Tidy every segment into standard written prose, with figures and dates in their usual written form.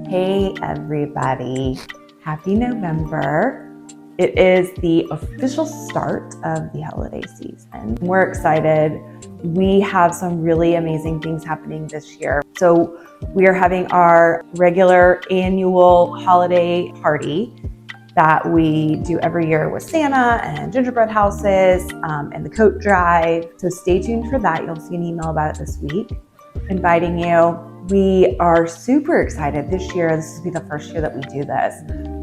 Hey everybody, happy November. It is the official start of the holiday season. We're excited. We have some really amazing things happening this year. So we are having our regular annual holiday party that we do every year with Santa and gingerbread houses and the coat drive. So stay tuned for that. You'll see an email about it this week, inviting you. We are super excited this year. This will be the first year that we do this.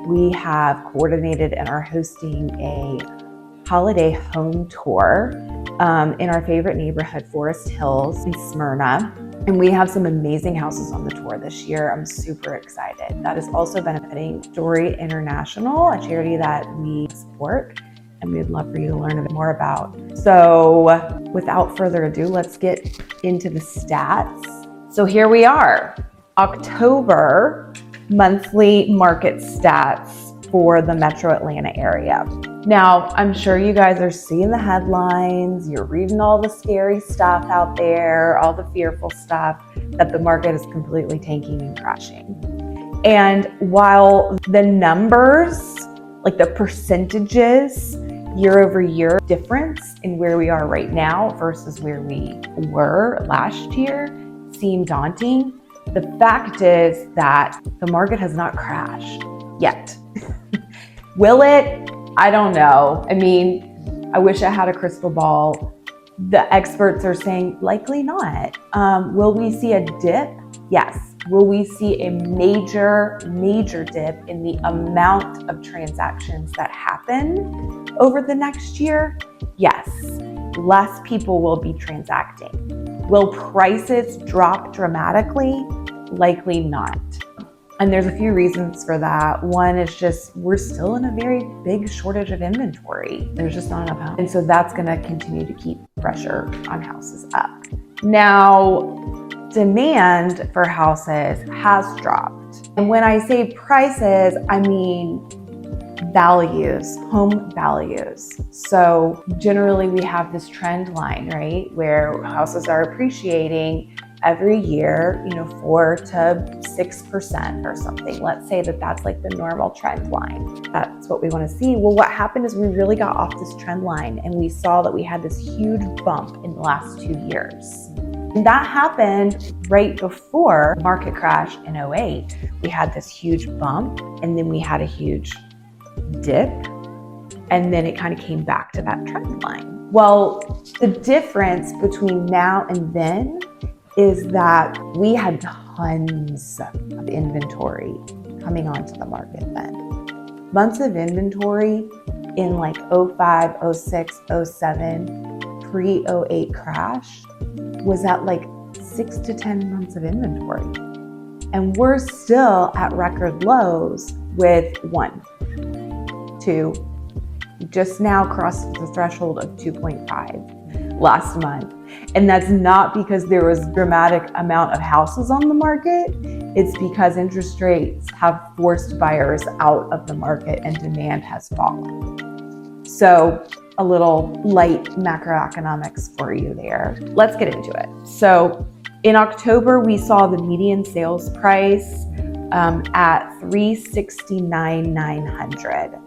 We have coordinated and are hosting a holiday home tour in our favorite neighborhood, Forest Hills in Smyrna. And we have some amazing houses on the tour this year. I'm super excited. That is also benefiting Story International, a charity that we support, and we'd love for you to learn a bit more about. So without further ado, let's get into the stats. So here we are, October monthly market stats for the Metro Atlanta area. Now, I'm sure you guys are seeing the headlines, you're reading all the scary stuff out there, all the fearful stuff that the market is completely tanking and crashing. And while the numbers, like the percentages, year over year difference in where we are right now versus where we were last year seem daunting, the fact is that the market has not crashed yet. Will it? I don't know. I mean, I wish I had a crystal ball. The experts are saying likely not. Will we see a dip? Yes. Will we see a major dip in the amount of transactions that happen over the next year? Yes. Less people will be transacting. Will prices drop dramatically? Likely not. And there's a few reasons for that. One is just we're still in a very big shortage of inventory. There's just not enough houses. And so that's going to continue to keep pressure on houses up. Now, demand for houses has dropped. And when I say prices, I mean values, home values. So generally we have this trend line, right, where houses are appreciating every year, 4 to 6% or something. Let's say that that's like the normal trend line. That's what we want to see. Well, what happened is we really got off this trend line and we saw that we had this huge bump in the last 2 years. And that happened right before the market crash in 2008. We had this huge bump and then we had a huge dip, and then it kind of came back to that trend line. Well, the difference between now and then is that we had tons of inventory coming onto the market then. Months of inventory in like 05, 06, 07, pre-08 crash was at like 6 to 10 months of inventory. And we're still at record lows with 1, 2, just now crossed the threshold of 2.5 last month. And that's not because there was a dramatic amount of houses on the market. It's because interest rates have forced buyers out of the market and demand has fallen. So a little light macroeconomics for you there. Let's get into it. So in October, we saw the median sales price at $369,900.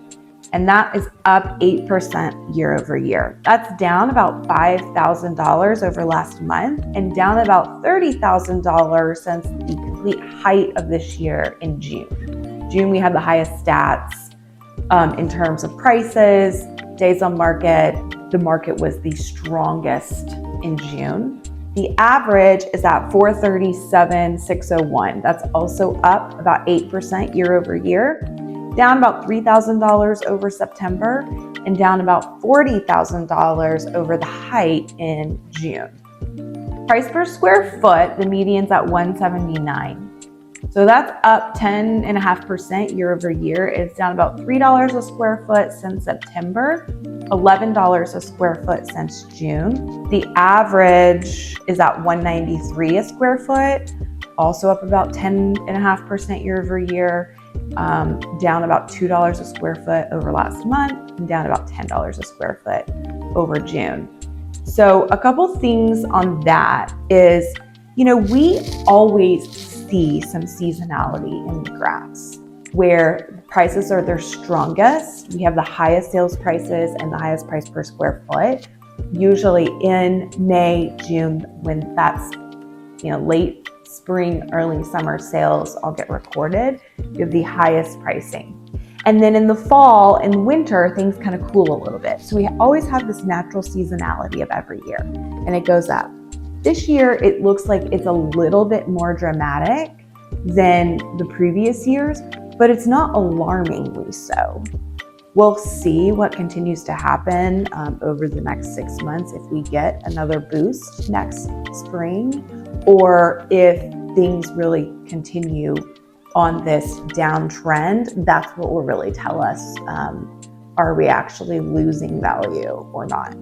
And that is up 8% year over year. That's down about $5,000 over last month and down about $30,000 since the complete height of this year in June. June, we had the highest stats in terms of prices, days on market. The market was the strongest in June. The average is at 437,601. That's also up about 8% year over year. Down about $3,000 over September and down about $40,000 over the height in June. Price per square foot, the median's at $179. So that's up 10.5% year over year. It's down about $3 a square foot since September, $11 a square foot since June. The average is at $193 a square foot, also up about 10.5% year over year. Down about $2 a square foot over last month and down about $10 a square foot over June. So a couple things on that is, we always see some seasonality in the graphs where prices are their strongest. We have the highest sales prices and the highest price per square foot, usually in May, June, when that's, late spring, early summer sales all get recorded. You have the highest pricing. And then in the fall and winter, things kind of cool a little bit. So we always have this natural seasonality of every year, and it goes up. This year, it looks like it's a little bit more dramatic than the previous years, but it's not alarmingly so. We'll see what continues to happen over the next 6 months if we get another boost next spring, or if things really continue on this downtrend. That's what will really tell us, are we actually losing value or not?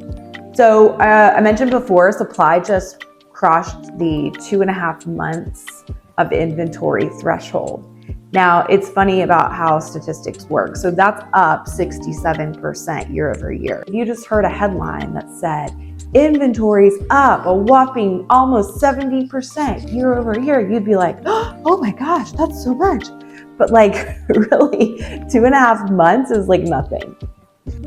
So I mentioned before, supply just crossed the 2.5 months of inventory threshold. Now, it's funny about how statistics work. So that's up 67% year over year. If you just heard a headline that said, inventory's up a whopping almost 70% year over year, you'd be like, oh my gosh, that's so much. But really, 2.5 months is like nothing.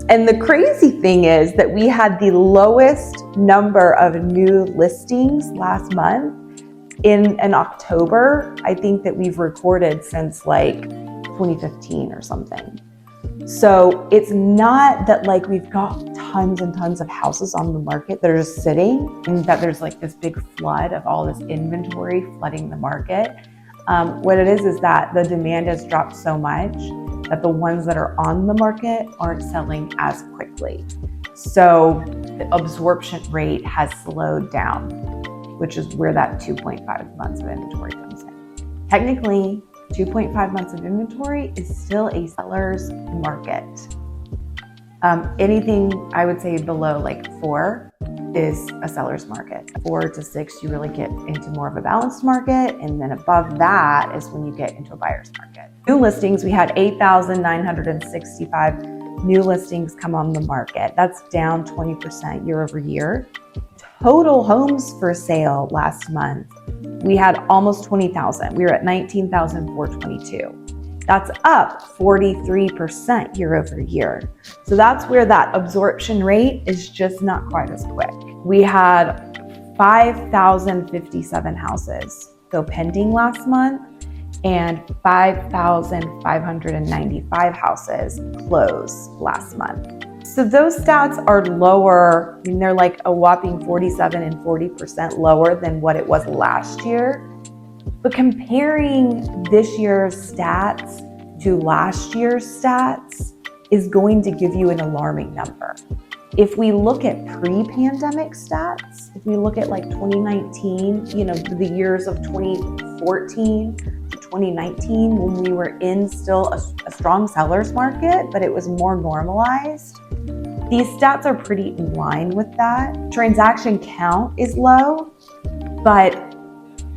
And the crazy thing is that we had the lowest number of new listings last month in October, I think, that we've recorded since 2015 or something. So it's not that we've got tons and tons of houses on the market that are just sitting, and that there's this big flood of all this inventory flooding the market. What it is that the demand has dropped so much that the ones that are on the market aren't selling as quickly. So the absorption rate has slowed down, which is where that 2.5 months of inventory comes in. Technically, 2.5 months of inventory is still a seller's market. Anything I would say below 4 is a seller's market. 4 to 6, you really get into more of a balanced market. And then above that is when you get into a buyer's market. New listings, we had 8,965 new listings come on the market. That's down 20% year over year. Total homes for sale last month, we had almost 20,000. We were at 19,422. That's up 43% year over year. So that's where that absorption rate is just not quite as quick. We had 5,057 houses go pending last month, and 5,595 houses closed last month. So those stats are lower. They're a whopping 47 and 40% lower than what it was last year. But comparing this year's stats to last year's stats is going to give you an alarming number. If we look at pre-pandemic stats, if we look at 2019, the years of 2014 to 2019, when we were in still a strong seller's market, but it was more normalized, these stats are pretty in line with that. Transaction count is low, but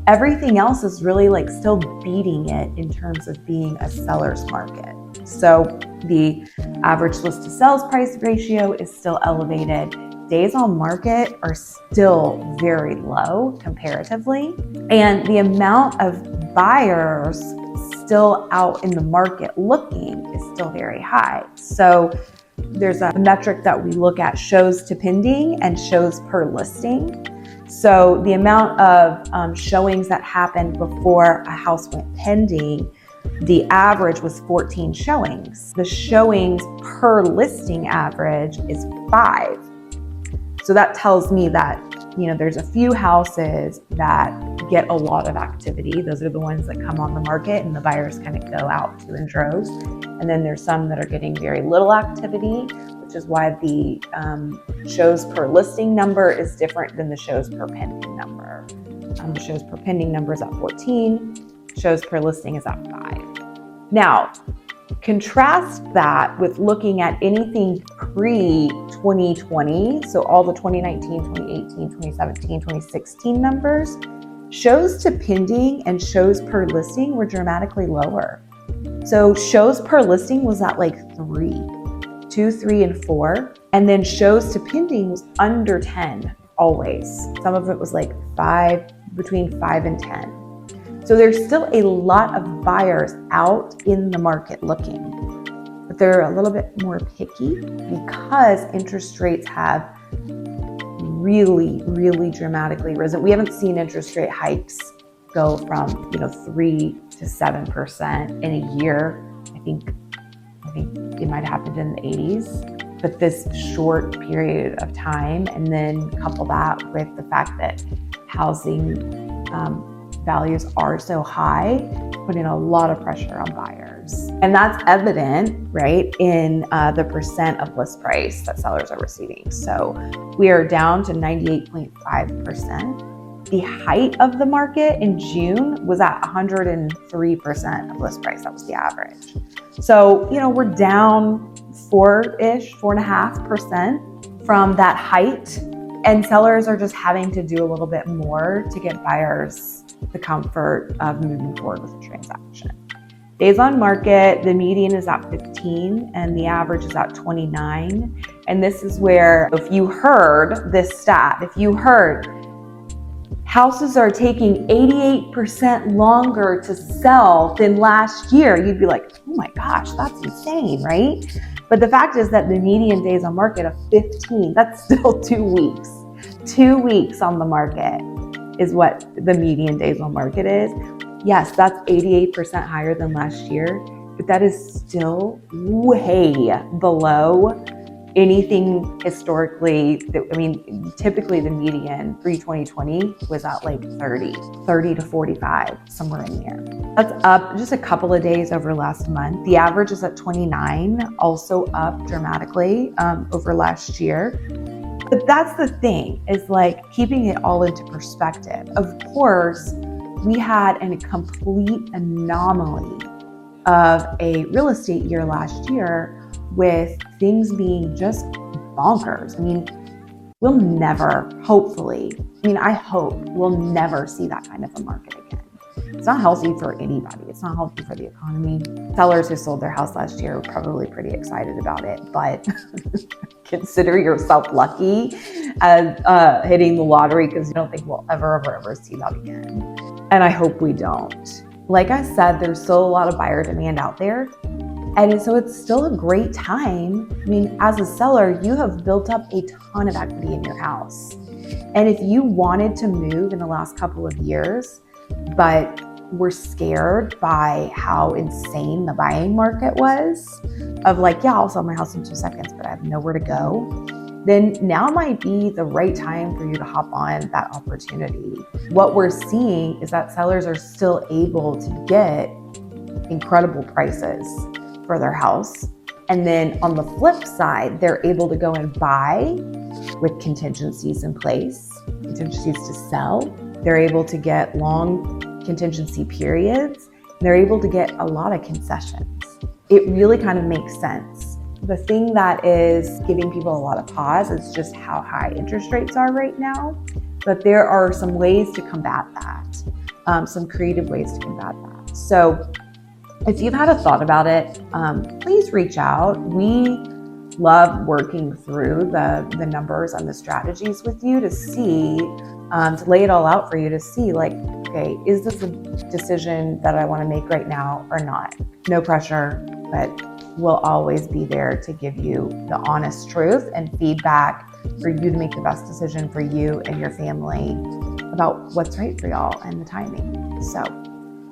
everything else is really still beating it in terms of being a seller's market. So the average list to sales price ratio is still elevated. Days on market are still very low comparatively. And the amount of buyers still out in the market looking is still very high. So there's a metric that we look at, shows to pending and shows per listing. So the amount of showings that happened before a house went pending, the average was 14 showings. The showings per listing average is 5. So that tells me that, there's a few houses that get a lot of activity. Those are the ones that come on the market and the buyers kind of go out to in droves. And then there's some that are getting very little activity, which is why the shows per listing number is different than the shows per pending number. The shows per pending number is at 14, shows per listing is at 5. Now, contrast that with looking at anything pre-2020, so all the 2019, 2018, 2017, 2016 numbers, shows to pending and shows per listing were dramatically lower. So shows per listing was at 3, 2, 3, and 4. And then shows to pending was under 10 always. Some of it was 5, between 5 and 10. So So there's still a lot of buyers out in the market looking, but they're a little bit more picky because interest rates have really, really dramatically risen. We haven't seen interest rate hikes go from 3 to 7% in a year. I think it might have happened in the 80s, but this short period of time, and then couple that with the fact that housing values are so high, putting a lot of pressure on buyers. And that's evident, right, in the percent of list price that sellers are receiving. So we are down to 98.5%. The height of the market in June was at 103% of list price. That was the average. So, we're down 4.5% from that height. And sellers are just having to do a little bit more to get buyers the comfort of moving forward with the transaction. Days on market, the median is at 15 and the average is at 29. And this is where, if you heard this stat, if you heard houses are taking 88% longer to sell than last year, you'd be like, oh my gosh, that's insane, right? But the fact is that the median days on market of 15, that's still 2 weeks. 2 weeks on the market is what the median days on market is. Yes, that's 88% higher than last year, but that is still way below anything historically. Typically the median pre-2020 was at like 30 to 45, somewhere in there. That's up just a couple of days over last month. The average is at 29, also up dramatically over last year. But that's the thing, is like keeping it all into perspective. Of course, we had a complete anomaly of a real estate year last year with things being just bonkers. We'll never, hopefully, I hope we'll never see that kind of a market again. It's not healthy for anybody. It's not healthy for the economy. Sellers who sold their house last year were probably pretty excited about it, but consider yourself lucky as hitting the lottery, because you don't think we'll ever see that again. And I hope we don't. Like I said, there's still a lot of buyer demand out there. And so it's still a great time. As a seller, you have built up a ton of equity in your house. And if you wanted to move in the last couple of years, but were scared by how insane the buying market was, of like, yeah, I'll sell my house in 2 seconds, but I have nowhere to go, then now might be the right time for you to hop on that opportunity. What we're seeing is that sellers are still able to get incredible prices for their house. And then on the flip side, they're able to go and buy with contingencies in place, contingencies to sell. They're able to get long contingency periods. They're able to get a lot of concessions. It really kind of makes sense. The thing that is giving people a lot of pause is just how high interest rates are right now. But there are some ways to combat that, some creative ways to combat that. So if you've had a thought about it, please reach out. We love working through the numbers and the strategies with you to see, to lay it all out for you to see, like, okay, is this a decision that I want to make right now or not? No pressure, but we'll always be there to give you the honest truth and feedback for you to make the best decision for you and your family about what's right for y'all and the timing. So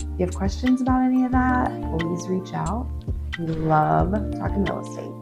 if you have questions about any of that, please reach out. We love talking real estate.